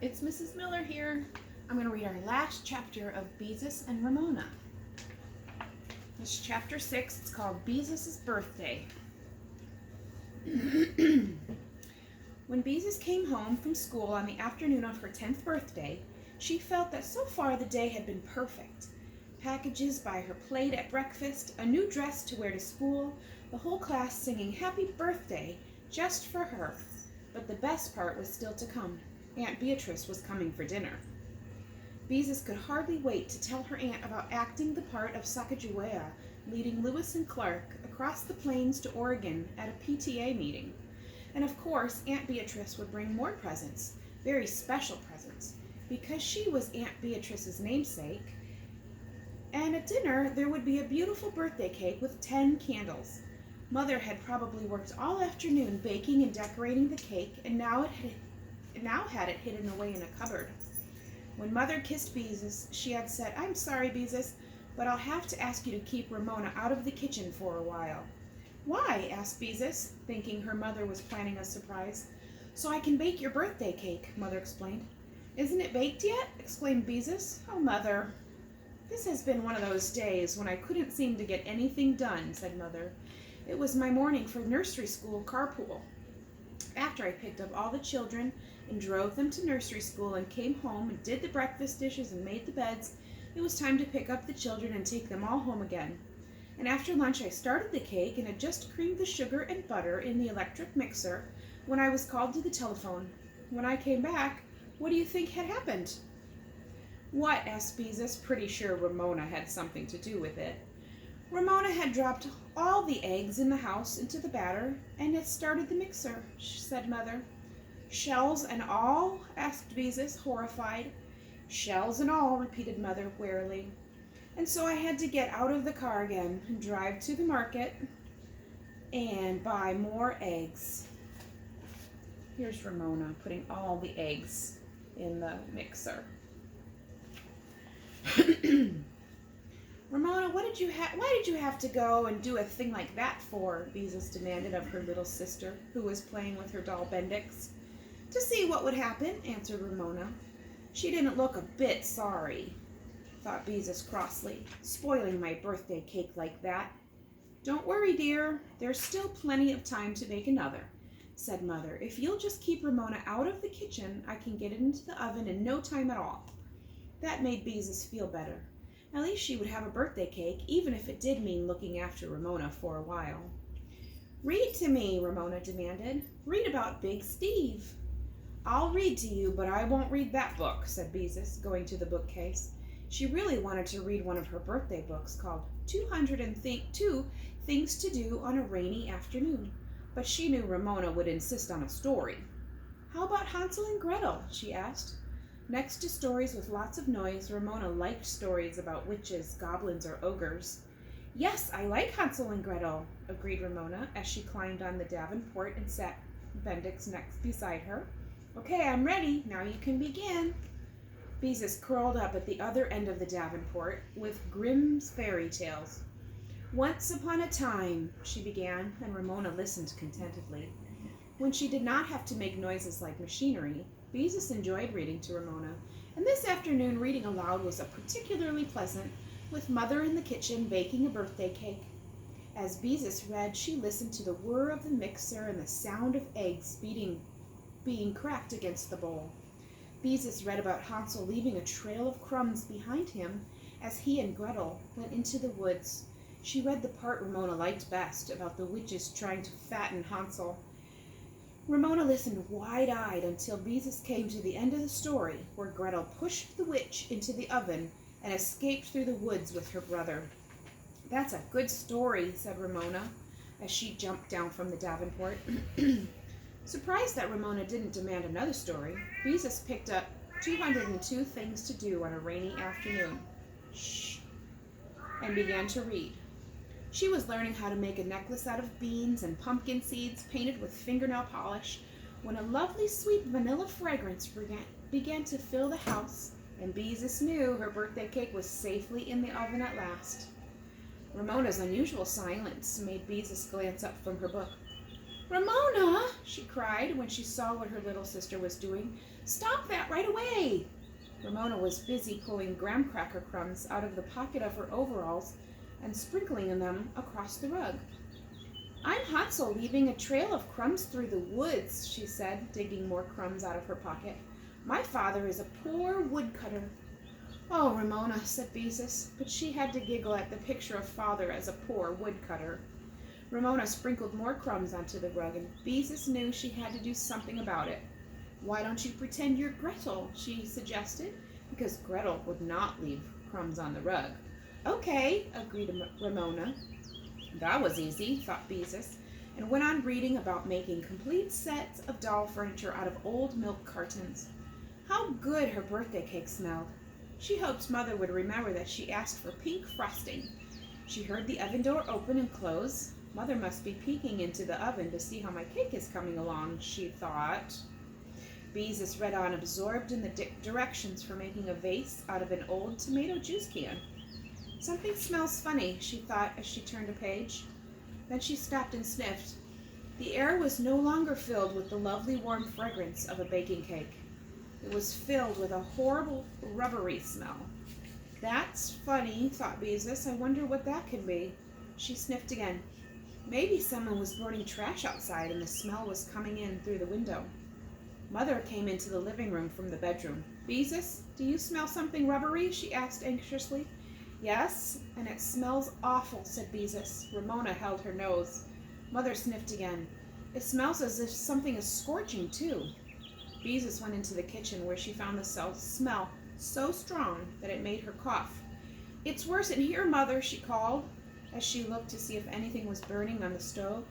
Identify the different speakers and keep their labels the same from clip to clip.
Speaker 1: It's Mrs. Miller here. I'm going to read our last chapter of Beezus and Ramona. It's chapter 6. It's called Beezus' Birthday. When Beezus came home from school on the afternoon of her 10th birthday, she felt that so far the day had been perfect. Packages by her plate at breakfast, a new dress to wear to school, the whole class singing happy birthday just for her. But the best part was still to come. Aunt Beatrice was coming for dinner. Beezus could hardly wait to tell her aunt about acting the part of Sacagawea, leading Lewis and Clark across the plains to Oregon at a PTA meeting. And of course, Aunt Beatrice would bring more presents, very special presents, because she was Aunt Beatrice's namesake. And at dinner, there would be a beautiful birthday cake with 10 candles. Mother had probably worked all afternoon baking and decorating the cake, and now had it hidden away in a cupboard. When Mother kissed Beezus, she had said, "I'm sorry, Beezus, but I'll have to ask you to keep Ramona out of the kitchen for a while." "Why?" asked Beezus, thinking her mother was planning a surprise. "So I can bake your birthday cake," Mother explained. "Isn't it baked yet?" exclaimed Beezus. "Oh, Mother, this has been one of those days when I couldn't seem to get anything done," said Mother. "It was my morning for nursery school carpool. After I picked up all the children and drove them to nursery school and came home and did the breakfast dishes and made the beds, it was time to pick up the children and take them all home again. And after lunch I started the cake and had just creamed the sugar and butter in the electric mixer when I was called to the telephone. When I came back, what do you think had happened?" "What?" asked Beezus, pretty sure Ramona had something to do with it. "Ramona had dropped all the eggs in the house into the batter and had started the mixer," said Mother. "Shells and all?" asked Beezus, horrified. "Shells and all," repeated Mother wearily. "And so I had to get out of the car again and drive to the market and buy more eggs." Here's Ramona putting all the eggs in the mixer. "Ramona, why did you have to go and do a thing like that for?" Beezus demanded of her little sister, who was playing with her doll Bendix. "To see what would happen," answered Ramona. She didn't look a bit sorry, thought Beezus crossly, "spoiling my birthday cake like that." "Don't worry, dear. There's still plenty of time to bake another," said Mother. "If you'll just keep Ramona out of the kitchen, I can get it into the oven in no time at all." That made Beezus feel better. At least she would have a birthday cake, even if it did mean looking after Ramona for a while. "Read to me," Ramona demanded. "Read about Big Steve." "I'll read to you, but I won't read that book," said Beezus, going to the bookcase. She really wanted to read one of her birthday books called 202 Things to Do on a Rainy Afternoon, but she knew Ramona would insist on a story. "How about Hansel and Gretel?" she asked. Next to stories with lots of noise, Ramona liked stories about witches, goblins, or ogres. "Yes, I like Hansel and Gretel," agreed Ramona as she climbed on the davenport and sat Bendix next beside her. "Okay, I'm ready. Now you can begin." Beezus curled up at the other end of the davenport with Grimm's fairy tales. "Once upon a time," she began, and Ramona listened contentedly. When she did not have to make noises like machinery, Beezus enjoyed reading to Ramona, and this afternoon reading aloud was particularly pleasant, with Mother in the kitchen baking a birthday cake. As Beezus read, she listened to the whir of the mixer and the sound of eggs being cracked against the bowl. Beezus read about Hansel leaving a trail of crumbs behind him as he and Gretel went into the woods. She read the part Ramona liked best, about the witches trying to fatten Hansel. Ramona listened wide-eyed until Beezus came to the end of the story, where Gretel pushed the witch into the oven and escaped through the woods with her brother. "That's a good story," said Ramona, as she jumped down from the davenport. Surprised that Ramona didn't demand another story, Beezus picked up 202 Things to Do on a Rainy Afternoon, and began to read. She was learning how to make a necklace out of beans and pumpkin seeds painted with fingernail polish when a lovely sweet vanilla fragrance began to fill the house, and Beezus knew her birthday cake was safely in the oven at last. Ramona's unusual silence made Beezus glance up from her book. "Ramona," she cried when she saw what her little sister was doing. "Stop that right away!" Ramona was busy pulling graham cracker crumbs out of the pocket of her overalls and sprinkling them across the rug. "I'm Hansel, leaving a trail of crumbs through the woods," she said, digging more crumbs out of her pocket. "My father is a poor woodcutter." "Oh, Ramona," said Beezus, but she had to giggle at the picture of father as a poor woodcutter. Ramona sprinkled more crumbs onto the rug, and Beezus knew she had to do something about it. "Why don't you pretend you're Gretel?" she suggested, because Gretel would not leave crumbs on the rug. "Okay," agreed Ramona. That was easy, thought Beezus, and went on reading about making complete sets of doll furniture out of old milk cartons. How good her birthday cake smelled! She hoped Mother would remember that she asked for pink frosting. She heard the oven door open and close. Mother must be peeking into the oven to see how my cake is coming along, she thought. Beezus read on, absorbed in the directions for making a vase out of an old tomato juice can. "Something smells funny," she thought as she turned a page. Then she stopped and sniffed. The air was no longer filled with the lovely warm fragrance of a baking cake. It was filled with a horrible rubbery smell. "That's funny," thought Beezus. "I wonder what that could be." She sniffed again. Maybe someone was burning trash outside and the smell was coming in through the window. Mother came into the living room from the bedroom. "Beezus, do you smell something rubbery?" she asked anxiously. "Yes, and it smells awful," said Beezus. Ramona held her nose. Mother sniffed again. "It smells as if something is scorching, too." Beezus went into the kitchen, where she found the smell so strong that it made her cough. "It's worse in here, Mother," she called, as she looked to see if anything was burning on the stove.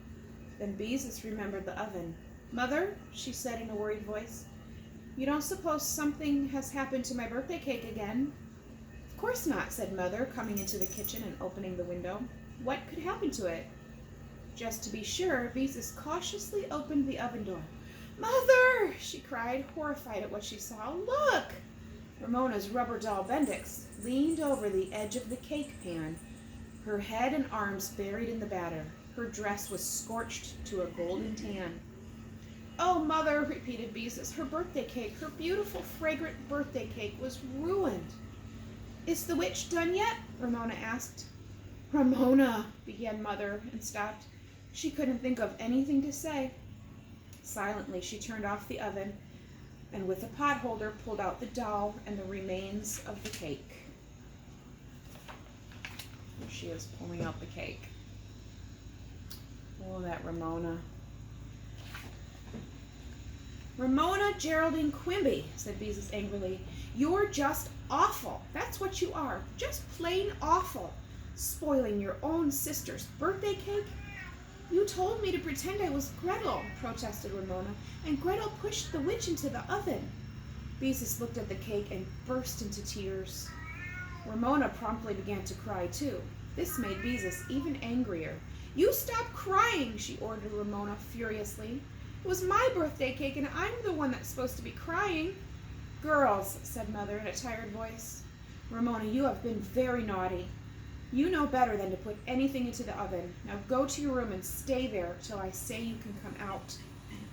Speaker 1: Then Beezus remembered the oven. "Mother," she said in a worried voice, "you don't suppose something has happened to my birthday cake again?" "Of course not," said Mother, coming into the kitchen and opening the window. "What could happen to it?" Just to be sure, Beezus cautiously opened the oven door. "Mother!" she cried, horrified at what she saw. "Look!" Ramona's rubber doll Bendix leaned over the edge of the cake pan, her head and arms buried in the batter. Her dress was scorched to a golden tan. "Oh, Mother," repeated Beezus, "her birthday cake, her beautiful, fragrant birthday cake was ruined." "Is the witch done yet?" Ramona asked. "Ramona," began Mother, and stopped. She couldn't think of anything to say. Silently, she turned off the oven and with a pot holder pulled out the doll and the remains of the cake. Here she is pulling out the cake. Oh, that Ramona. "Ramona Geraldine Quimby," said Beezus angrily. "You're just awful. That's what you are. Just plain awful. Spoiling your own sister's birthday cake." "You told me to pretend I was Gretel," protested Ramona, "and Gretel pushed the witch into the oven." Beezus looked at the cake and burst into tears. Ramona promptly began to cry too. This made Beezus even angrier. "You stop crying," she ordered Ramona furiously. "It was my birthday cake and I'm the one that's supposed to be crying." "Girls," said Mother in a tired voice, "Ramona, you have been very naughty. You know better than to put anything into the oven. Now go to your room and stay there till I say you can come out."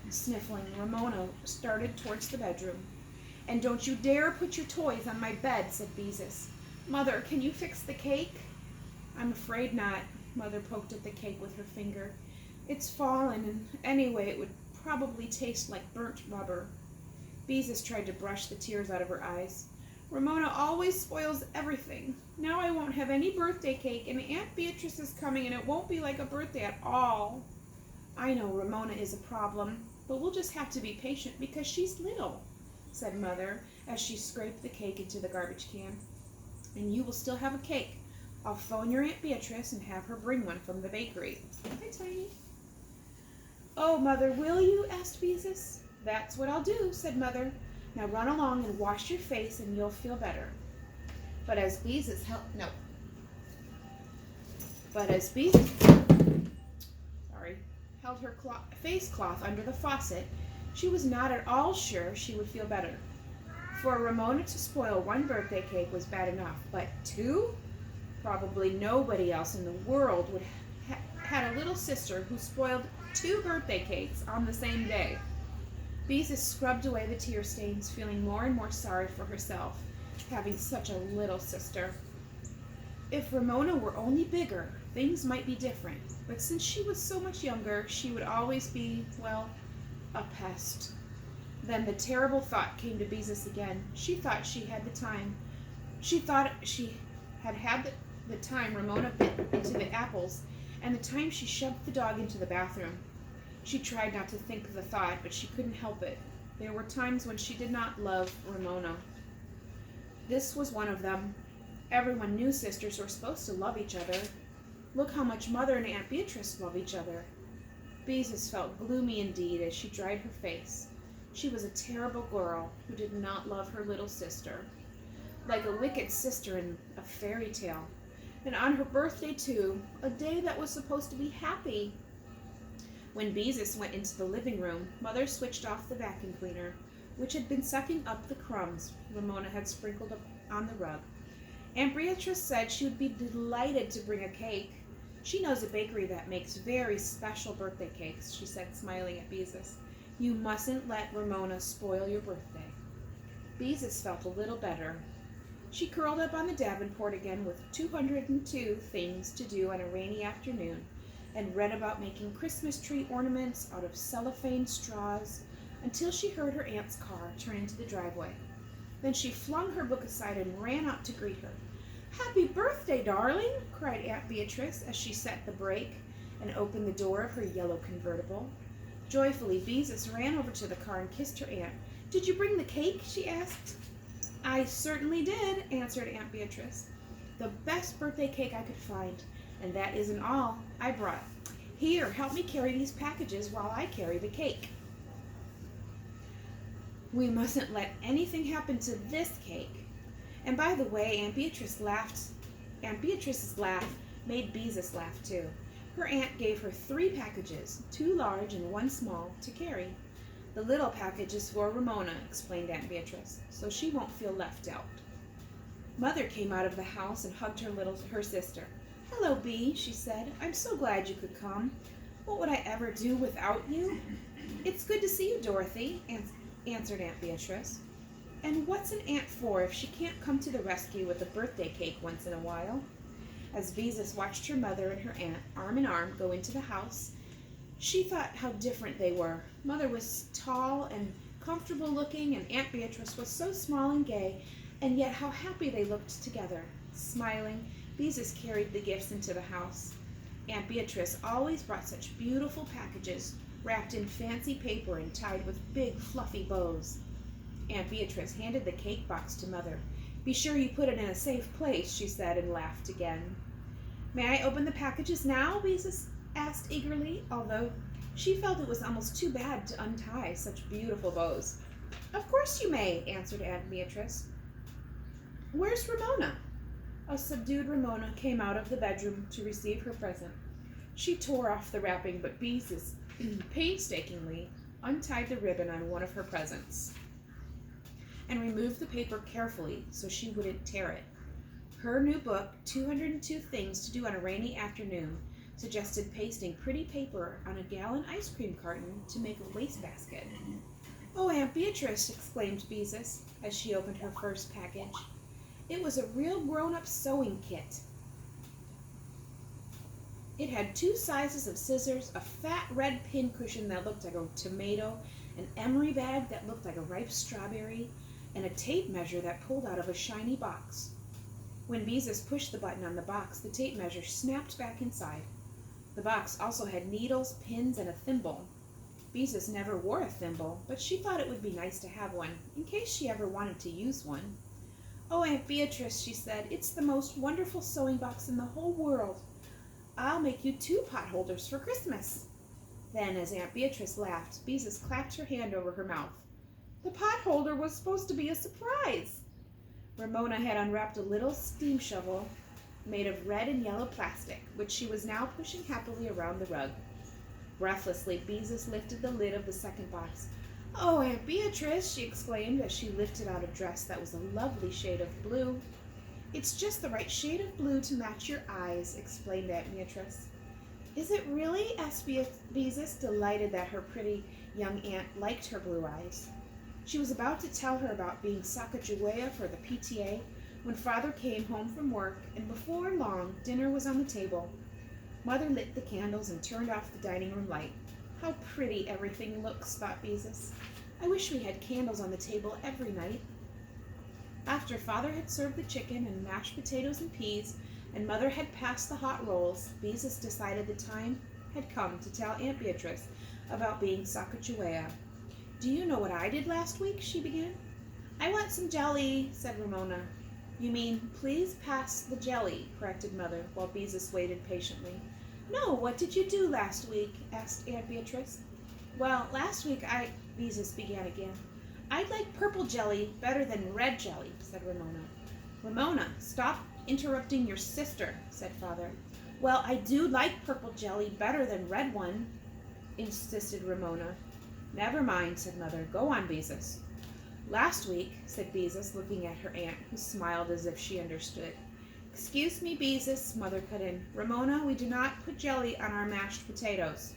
Speaker 1: Sniffling, Ramona started towards the bedroom. "And don't you dare put your toys on my bed," said Beezus. "Mother, can you fix the cake?" "I'm afraid not." Mother poked at the cake with her finger. "It's fallen, and anyway, it would probably taste like burnt rubber." Beezus tried to brush the tears out of her eyes. "Ramona always spoils everything. Now I won't have any birthday cake, and Aunt Beatrice is coming, and it won't be like a birthday at all." "I know Ramona is a problem, but we'll just have to be patient because she's little," said Mother as she scraped the cake into the garbage can. "And you will still have a cake. I'll phone your Aunt Beatrice and have her bring one from the bakery." "Hi, Tiny." "Oh, Mother, will you?" asked Beezus. "That's what I'll do," said Mother. "Now run along and wash your face and you'll feel better." But as Beezus held her face cloth under the faucet, she was not at all sure she would feel better. For Ramona to spoil one birthday cake was bad enough, but two? Probably nobody else in the world would had a little sister who spoiled 2 birthday cakes on the same day. Beezus scrubbed away the tear stains, feeling more and more sorry for herself, having such a little sister. If Ramona were only bigger, things might be different, but since she was so much younger, she would always be, well, a pest. Then the terrible thought came to Beezus again. She thought she had the time. She thought she had the time Ramona bit into the apples, and the time she shoved the dog into the bathroom. She tried not to think of the thought, but she couldn't help it. There were times when she did not love Ramona. This was one of them. Everyone knew sisters were supposed to love each other. Look how much Mother and Aunt Beatrice love each other. Beezus felt gloomy indeed as she dried her face. She was a terrible girl who did not love her little sister. Like a wicked sister in a fairy tale. And on her birthday too, a day that was supposed to be happy. When Beezus went into the living room, Mother switched off the vacuum cleaner, which had been sucking up the crumbs Ramona had sprinkled up on the rug. Aunt Beatrice said she would be delighted to bring a cake. She knows a bakery that makes very special birthday cakes, she said, smiling at Beezus. You mustn't let Ramona spoil your birthday. Beezus felt a little better. She curled up on the davenport again with 202 things to do on a rainy afternoon, and read about making Christmas tree ornaments out of cellophane straws until she heard her aunt's car turn into the driveway. Then she flung her book aside and ran out to greet her. Happy birthday, darling, cried Aunt Beatrice as she set the brake and opened the door of her yellow convertible. Joyfully, Beezus ran over to the car and kissed her aunt. Did you bring the cake? She asked. I certainly did, answered Aunt Beatrice. The best birthday cake I could find, and that isn't all I brought. Here, help me carry these packages while I carry the cake. We mustn't let anything happen to this cake. And by the way, Aunt Beatrice's laugh made Beezus laugh too. Her aunt gave her 3 packages, 2 large and 1 small, to carry. The little package is for Ramona, explained Aunt Beatrice, so she won't feel left out. Mother came out of the house and hugged her sister. Hello, Bee, she said. I'm so glad you could come. What would I ever do without you? It's good to see you, Dorothy, answered Aunt Beatrice. And what's an aunt for if she can't come to the rescue with a birthday cake once in a while? As Beezus watched her mother and her aunt, arm in arm, go into the house, she thought how different they were. Mother was tall and comfortable looking, and Aunt Beatrice was so small and gay, and yet how happy they looked together. Smiling, Beezus carried the gifts into the house. Aunt Beatrice always brought such beautiful packages, wrapped in fancy paper and tied with big fluffy bows. Aunt Beatrice handed the cake box to Mother. Be sure you put it in a safe place, she said, and laughed again. May I open the packages now? Beezus asked eagerly, although she felt it was almost too bad to untie such beautiful bows. Of course you may, answered Aunt Beatrice. Where's Ramona? A subdued Ramona came out of the bedroom to receive her present. She tore off the wrapping, but Beezus painstakingly untied the ribbon on one of her presents and removed the paper carefully so she wouldn't tear it. Her new book, 202 Things to Do on a Rainy Afternoon, suggested pasting pretty paper on a gallon ice cream carton to make a wastebasket. Oh, Aunt Beatrice, exclaimed Beezus as she opened her first package. It was a real grown-up sewing kit. It had 2 sizes of scissors, a fat red pin cushion that looked like a tomato, an emery bag that looked like a ripe strawberry, and a tape measure that pulled out of a shiny box. When Beezus pushed the button on the box, the tape measure snapped back inside. The box also had needles, pins, and a thimble. Beezus never wore a thimble, but she thought it would be nice to have one, in case she ever wanted to use one. Oh, Aunt Beatrice, she said, it's the most wonderful sewing box in the whole world. I'll make you 2 pot holders for Christmas. Then, as Aunt Beatrice laughed, Beezus clapped her hand over her mouth. The pot holder was supposed to be a surprise. Ramona had unwrapped a little steam shovel made of red and yellow plastic, which she was now pushing happily around the rug. Breathlessly, Beezus lifted the lid of the second box. Oh, Aunt Beatrice, she exclaimed as she lifted out a dress that was a lovely shade of blue. It's just the right shade of blue to match your eyes, explained Aunt Beatrice. Is it really? Asked Beezus, delighted that her pretty young aunt liked her blue eyes. She was about to tell her about being Sacagawea for the PTA when Father came home from work, and before long dinner was on the table. Mother lit the candles and turned off the dining room light. How pretty everything looks, thought Beezus. I wish we had candles on the table every night. After Father had served the chicken and mashed potatoes and peas, and Mother had passed the hot rolls, Beezus decided the time had come to tell Aunt Beatrice about being Sacagawea. Do you know what I did last week? She began. I want some jelly, said Ramona. You mean, please pass the jelly, corrected Mother, while Beezus waited patiently. No, what did you do last week? Asked Aunt Beatrice. Well, last week Beezus began again. I'd like purple jelly better than red jelly, said Ramona. Ramona, stop interrupting your sister, said Father. Well, I do like purple jelly better than red one, insisted Ramona. Never mind, said Mother. Go on, Beezus. Last week, said Beezus, looking at her aunt, who smiled as if she understood. Excuse me, Beezus, Mother cut in. Ramona, we do not put jelly on our mashed potatoes.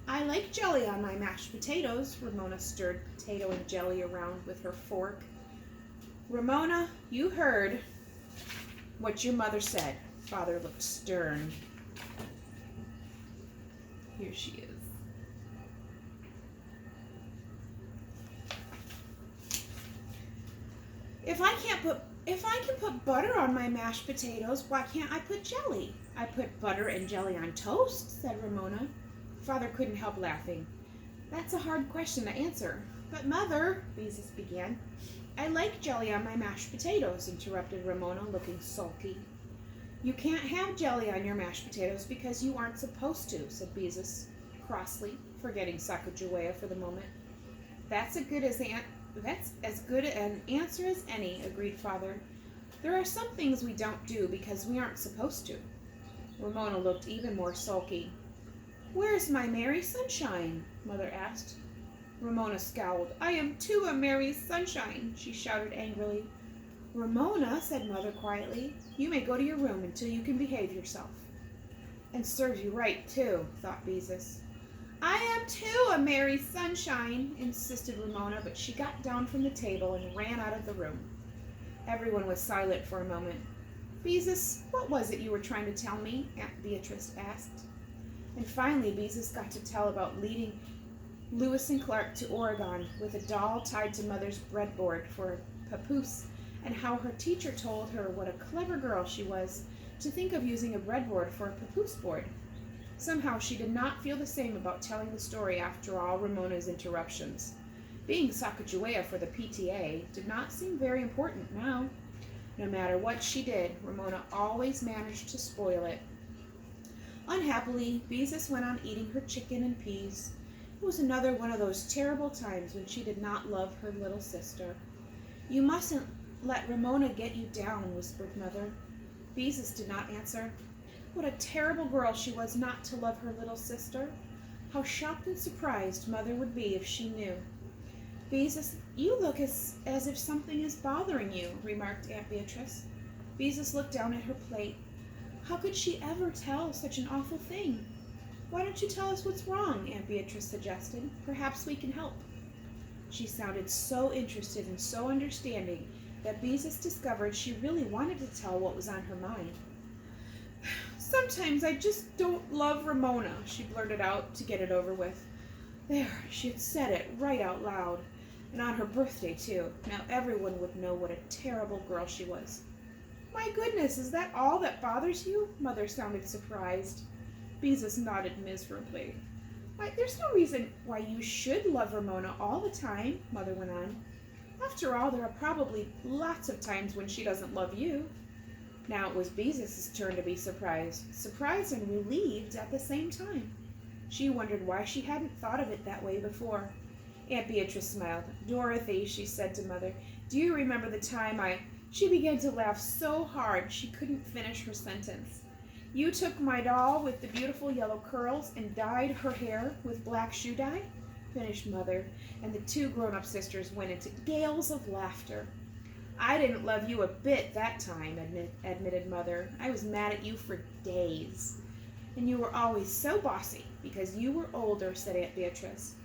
Speaker 1: I like jelly on my mashed potatoes. Ramona stirred potato and jelly around with her fork. Ramona, you heard what your mother said. Father looked stern. Here she is. If I can put butter on my mashed potatoes, why can't I put jelly? I put butter and jelly on toast, said Ramona. Father couldn't help laughing. That's a hard question to answer. But Mother, Beezus began. I like jelly on my mashed potatoes, interrupted Ramona, looking sulky. You can't have jelly on your mashed potatoes because you aren't supposed to, said Beezus, crossly, forgetting Sacagawea for the moment. That's as good an answer as any, agreed Father. There are some things we don't do because we aren't supposed to. Ramona looked even more sulky. Where's my merry sunshine? Mother asked. Ramona scowled. I am too a merry sunshine, she shouted angrily. Ramona, said Mother quietly, you may go to your room until you can behave yourself. And serves you right, too, thought Beezus. I am too a merry sunshine, insisted Ramona, but she got down from the table and ran out of the room. Everyone was silent for a moment. Beezus, what was it you were trying to tell me? Aunt Beatrice asked. And finally Beezus got to tell about leading Lewis and Clark to Oregon with a doll tied to Mother's breadboard for a papoose, and how her teacher told her what a clever girl she was to think of using a breadboard for a papoose board. Somehow she did not feel the same about telling the story after all Ramona's interruptions. Being Sacagawea for the PTA did not seem very important now. No matter what she did, Ramona always managed to spoil it. Unhappily, Beezus went on eating her chicken and peas. It was another one of those terrible times when she did not love her little sister. You mustn't let Ramona get you down, whispered Mother. Beezus did not answer. What a terrible girl she was not to love her little sister. How shocked and surprised Mother would be if she knew. Beezus, you look as if something is bothering you, remarked Aunt Beatrice. Beezus looked down at her plate. How could she ever tell such an awful thing? Why don't you tell us what's wrong? Aunt Beatrice suggested. Perhaps we can help. She sounded so interested and so understanding that Beezus discovered she really wanted to tell what was on her mind. Sometimes I just don't love Ramona, she blurted out to get it over with. There, she had said it right out loud. And on her birthday, too. Now everyone would know what a terrible girl she was. My goodness, is that all that bothers you? Mother sounded surprised. Beezus nodded miserably. There's no reason why you should love Ramona all the time, Mother went on. After all, there are probably lots of times when she doesn't love you. Now it was Beezus' turn to be surprised and relieved at the same time. She wondered why she hadn't thought of it that way before. Aunt Beatrice smiled. Dorothy, she said to Mother, do you remember the time She began to laugh so hard she couldn't finish her sentence. You took my doll with the beautiful yellow curls and dyed her hair with black shoe dye? Finished Mother, and the two grown-up sisters went into gales of laughter. I didn't love you a bit that time, admitted Mother. I was mad at you for days. And you were always so bossy because you were older, said Aunt Beatrice.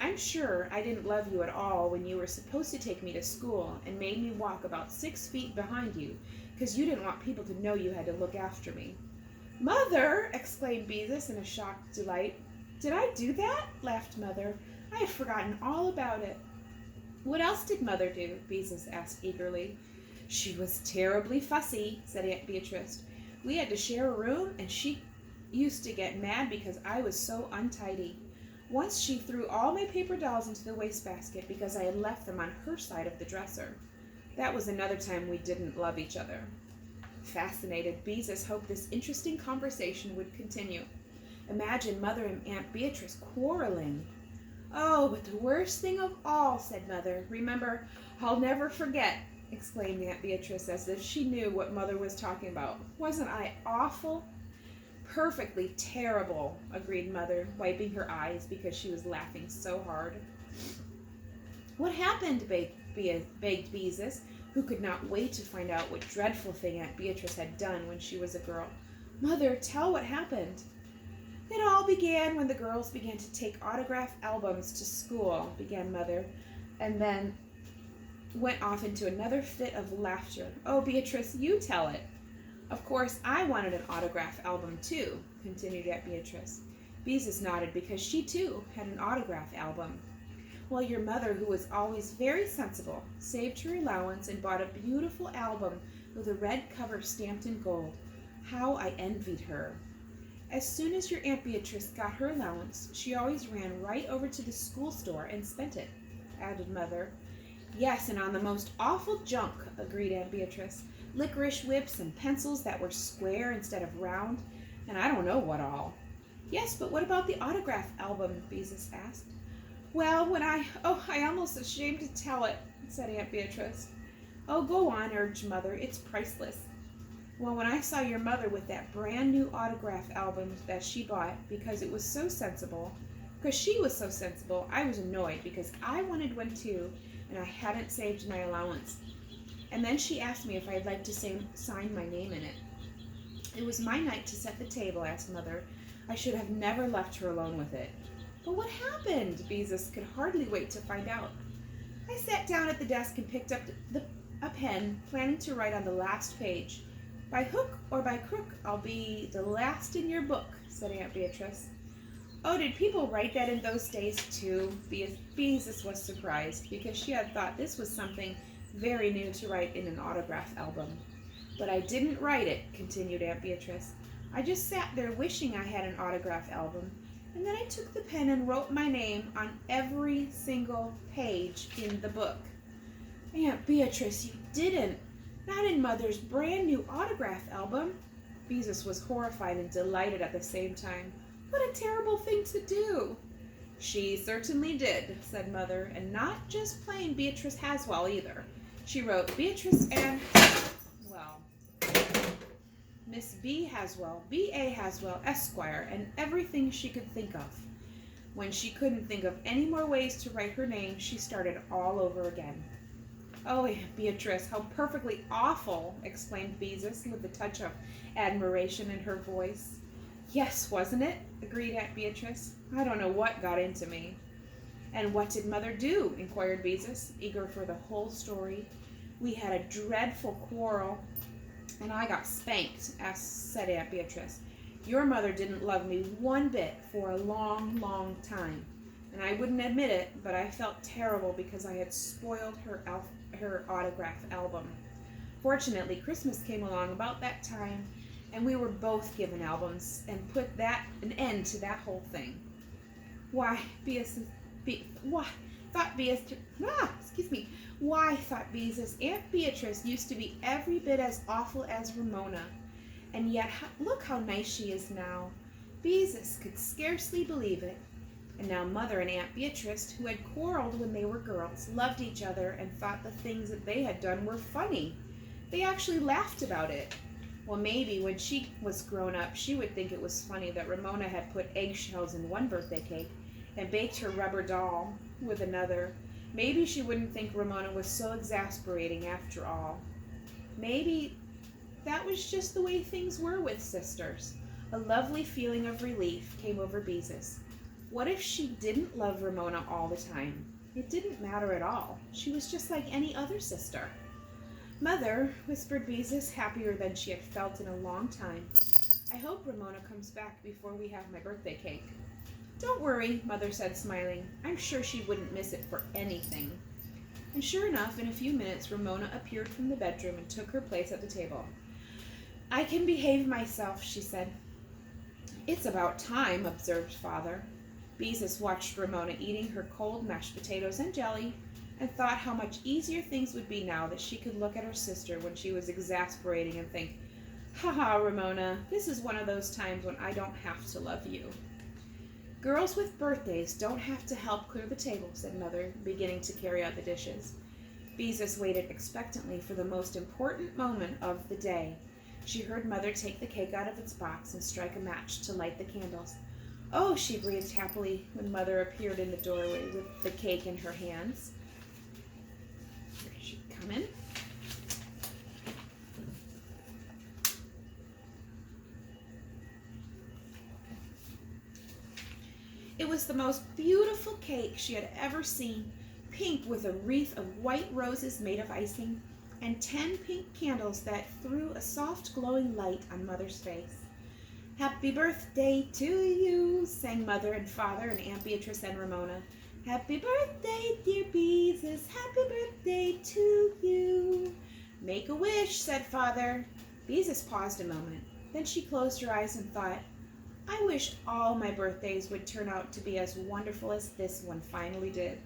Speaker 1: I'm sure I didn't love you at all when you were supposed to take me to school and made me walk about 6 feet behind you because you didn't want people to know you had to look after me. Mother! Exclaimed Beezus in a shocked delight. Did I do that? Laughed Mother. I had forgotten all about it. What else did Mother do? Beezus asked eagerly. She was terribly fussy, said Aunt Beatrice. We had to share a room, and she used to get mad because I was so untidy. Once she threw all my paper dolls into the wastebasket because I had left them on her side of the dresser. That was another time we didn't love each other. Fascinated, Beezus hoped this interesting conversation would continue. Imagine Mother and Aunt Beatrice quarreling. Oh, but the worst thing of all, said Mother. Remember, I'll never forget, exclaimed Aunt Beatrice as if she knew what Mother was talking about. Wasn't I awful? Perfectly terrible, agreed Mother, wiping her eyes because she was laughing so hard. What happened? begged Beezus, who could not wait to find out what dreadful thing Aunt Beatrice had done when she was a girl. Mother, tell what happened. It all began when the girls began to take autograph albums to school, began Mother, and then went off into another fit of laughter. Oh, Beatrice, you tell it. Of course, I wanted an autograph album too, continued Aunt Beatrice. Beezus nodded because she too had an autograph album. Well, your mother, who was always very sensible, saved her allowance and bought a beautiful album with a red cover stamped in gold. How I envied her. As soon as your Aunt Beatrice got her allowance, she always ran right over to the school store and spent it, added Mother. Yes, and on the most awful junk, agreed Aunt Beatrice. Licorice whips and pencils that were square instead of round, and I don't know what all. Yes, but what about the autograph album? Beezus asked. Well, I'm almost ashamed to tell it, said Aunt Beatrice. Oh, go on, urged Mother. It's priceless. Well, when I saw your mother with that brand new autograph album that she bought because she was so sensible, I was annoyed because I wanted one too, and I hadn't saved my allowance. And then she asked me if I'd like to sign my name in it. It was my night to set the table, asked Mother. I should have never left her alone with it. But what happened? Beezus could hardly wait to find out. I sat down at the desk and picked up a pen, planning to write on the last page. By hook or by crook, I'll be the last in your book, said Aunt Beatrice. Oh, did people write that in those days too? Beezus was surprised because she had thought this was something very new to write in an autograph album. But I didn't write it, continued Aunt Beatrice. I just sat there wishing I had an autograph album, and then I took the pen and wrote my name on every single page in the book. Aunt Beatrice, you didn't. Not in Mother's brand new autograph album. Beezus was horrified and delighted at the same time. What a terrible thing to do. She certainly did, said Mother, and not just plain Beatrice Haswell either. She wrote Beatrice and, Miss B. Haswell, B.A. Haswell, Esquire, and everything she could think of. When she couldn't think of any more ways to write her name, she started all over again. Oh, Aunt Beatrice, how perfectly awful, exclaimed Beezus with a touch of admiration in her voice. Yes, wasn't it? Agreed Aunt Beatrice. I don't know what got into me. And what did Mother do? Inquired Beezus, eager for the whole story. We had a dreadful quarrel, and I got spanked, said Aunt Beatrice. Your mother didn't love me one bit for a long, long time, and I wouldn't admit it, but I felt terrible because I had spoiled her autograph album. Fortunately, Christmas came along about that time, and we were both given albums and put an end to that whole thing. Why, thought Beezus, Aunt Beatrice used to be every bit as awful as Ramona, and yet look how nice she is now. Beezus could scarcely believe it. And now Mother and Aunt Beatrice, who had quarreled when they were girls, loved each other and thought the things that they had done were funny. They actually laughed about it. Well, maybe when she was grown up, she would think it was funny that Ramona had put eggshells in one birthday cake and baked her rubber doll with another. Maybe she wouldn't think Ramona was so exasperating after all. Maybe that was just the way things were with sisters. A lovely feeling of relief came over Beezus. What if she didn't love Ramona all the time? It didn't matter at all. She was just like any other sister. "Mother," whispered Beezus, happier than she had felt in a long time, "I hope Ramona comes back before we have my birthday cake." "Don't worry," Mother said, smiling. "I'm sure she wouldn't miss it for anything." And sure enough, in a few minutes, Ramona appeared from the bedroom and took her place at the table. "I can behave myself," she said. "It's about time," observed Father. Beezus watched Ramona eating her cold mashed potatoes and jelly and thought how much easier things would be now that she could look at her sister when she was exasperating and think, "Ha ha, Ramona, this is one of those times when I don't have to love you." "Girls with birthdays don't have to help clear the table," said Mother, beginning to carry out the dishes. Beezus waited expectantly for the most important moment of the day. She heard Mother take the cake out of its box and strike a match to light the candles. "Oh," she breathed happily when Mother appeared in the doorway with the cake in her hands. Here she come in. It was the most beautiful cake she had ever seen, pink with a wreath of white roses made of icing, and 10 pink candles that threw a soft glowing light on Mother's face. "Happy birthday to you," sang Mother and Father and Aunt Beatrice and Ramona. "Happy birthday, dear Beezus, happy birthday to you." "Make a wish," said Father. Beezus paused a moment. Then she closed her eyes and thought, "I wish all my birthdays would turn out to be as wonderful as this one finally did."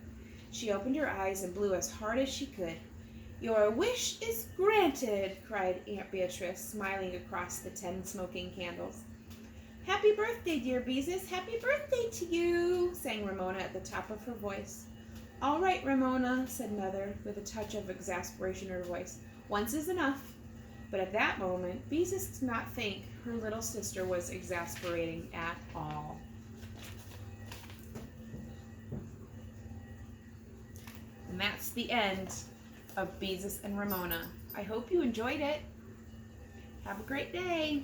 Speaker 1: She opened her eyes and blew as hard as she could. "Your wish is granted," cried Aunt Beatrice, smiling across the 10 smoking candles. "Happy birthday, dear Beezus, happy birthday to you," sang Ramona at the top of her voice. "All right, Ramona," said Mother, with a touch of exasperation in her voice. "Once is enough." But at that moment, Beezus did not think her little sister was exasperating at all. And that's the end of Beezus and Ramona. I hope you enjoyed it. Have a great day.